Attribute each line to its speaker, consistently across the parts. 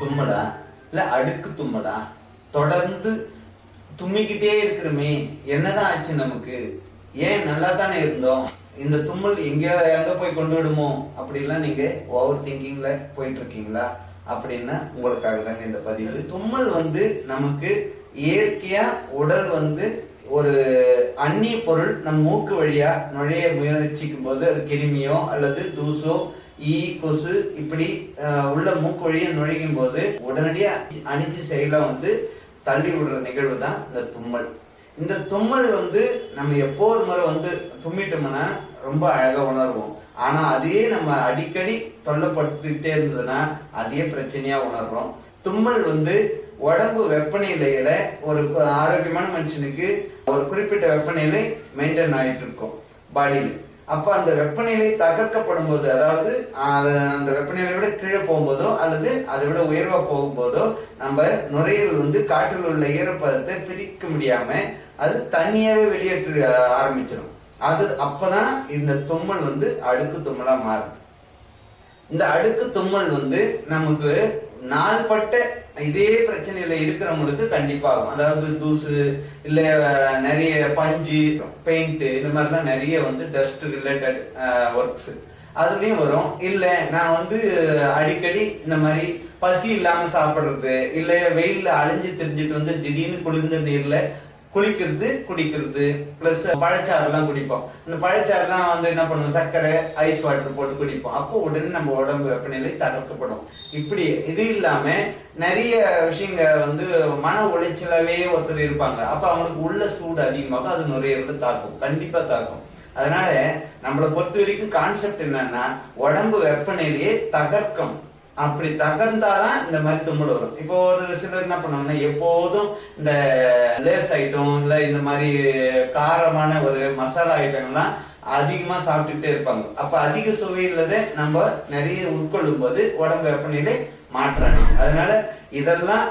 Speaker 1: தும்மலா இல்ல அடுக்கு தும்மலா? தொடர்ந்து தும்மிக்கிட்டே இருக்கிறோமே, என்னதான் ஆச்சு நமக்கு? ஏன் நல்லா தானே இருந்தோம், இந்த தும்மல் எங்க போய் கொண்டு விடுமோ அப்படிலாம் நீங்க ஓவர் திங்கிங்ல போயிட்டு இருக்கீங்களா அப்படின்னா உங்களுக்காக தாங்க இந்த பதிவு. தும்மல் நமக்கு இயற்கையா உடல் ஒரு அந்நிய பொருள் நம் மூக்கு வழியா நுழைய முயற்சிக்கும் போது, அது கிருமியோ அல்லது தூசோ ஈ கொசு இப்படி உள்ள மூக்கு வழியா நுழையும் போது உடனடியா அணிச்சு செயல தள்ளி விடுற நிகழ்வு தான் இந்த தும்மல். இந்த தும்மல் நம்ம எப்போ ஒரு முறை தும்மிட்டோம்னா ரொம்ப அழகா உணர்வோம். ஆனா அதையே நம்ம அடிக்கடி தொல்லப்படுத்திட்டே இருந்ததுன்னா அதையே பிரச்சனையா உணர்றோம். தும்மல் உடம்பு வெப்பநிலையில ஒரு ஆரோக்கியமான மனுஷனுக்கு ஒரு குறிப்பிட்ட வெப்பநிலை மெயின்டைன் ஆயிட்டு இருக்கும் பாடியில். அப்ப அந்த வெப்பநிலை தகர்க்கப்படும் போது, அதாவது அந்த வெப்பநிலையை விட கீழே போகும்போதோ அல்லது அதை விட உயர்வா போகும்போதோ நம்ம நுரையீரல் காற்றில் உள்ள ஈரப்பதத்தை பிரிக்க முடியாம அது தண்ணியாவே வெளியேற்ற ஆரம்பிச்சிடும். அப்பதான் இந்த தும்மல் அடுக்கு தும்மலா மாறுது. இந்த அடுக்கு தும்மல் நமக்கு நாள்பட்ட இதே பிரச்சனையில இருக்கிறவங்களுக்கு கண்டிப்பா ஆகும். அதாவது தூசு இல்ல நிறைய பஞ்சு பெயிண்ட் இந்த மாதிரிலாம் நிறைய டஸ்ட் ரிலேட்டட் ஒர்க்ஸ் அதுலயும் வரும். இல்ல நான் அடிக்கடி இந்த மாதிரி பசி இல்லாம சாப்பிடுறது, இல்ல வெயில்ல அலைஞ்சு திரிஞ்சிட்டு திடீர்னு குளிர்ந்த நீர்ல குளிக்கிறது குடிக்கிறது, பிளஸ் பழச்சாறுலாம் குடிப்போம். அந்த பழச்சாறுலாம் என்ன பண்ணுவோம், சர்க்கரை ஐஸ் வாட்டர் போட்டு குடிப்போம். அப்போ உடனே நம்ம உடம்பு வெப்பநிலை தகர்க்கப்படும். இப்படி இது இல்லாம நிறைய விஷயங்க மன உளைச்சலாவே ஒருத்தர் இருப்பாங்க. அப்ப அவங்களுக்கு உள்ள சூடு அதிகமாகும், அது நுரையீரல தாக்கும், கண்டிப்பா தாக்கும். அதனால நம்மளை பொறுத்த வரைக்கும் கான்செப்ட் என்னன்னா, உடம்பு வெப்பநிலையை தகர்க்கும். அப்படி தகர்ந்தாதான் இந்த மாதிரி தும்மல் வரும். இப்போ ஒரு சிலர் என்ன பண்ணுவாங்கன்னா, எப்போதும் இந்த லேஸ் ஐட்டம் இல்ல இந்த மாதிரி காரமான ஒரு மசாலா ஐட்டங்கள்லாம் அதிகமா சாப்பிட்டுட்டே இருப்பாங்க. அப்ப அதிக சுவையிலதை நம்ம நிறைய உட்கொள்ளும் போது உடம்பு வெப்பநிலை மாற்றானே. அதனால இதெல்லாம்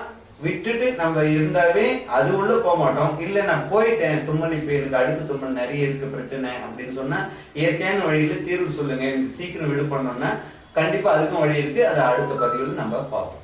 Speaker 1: விட்டுட்டு நம்ம இருந்தாவே அது உள்ள போக மாட்டோம். இல்ல நான் போயிட்டேன், தும்மல் இப்ப எனக்கு அடுக்கு தும்மல் நிறைய இருக்கு பிரச்சனை அப்படின்னு சொன்னா இயற்கையான வழியில தீர்வு சொல்லுங்க, எனக்கு சீக்கிரம் விடு பண்ணோம்னா கண்டிப்பா அதுக்கும் வழி இருக்கு. அதை அடுத்த பதிவில் நம்ம பார்ப்போம்.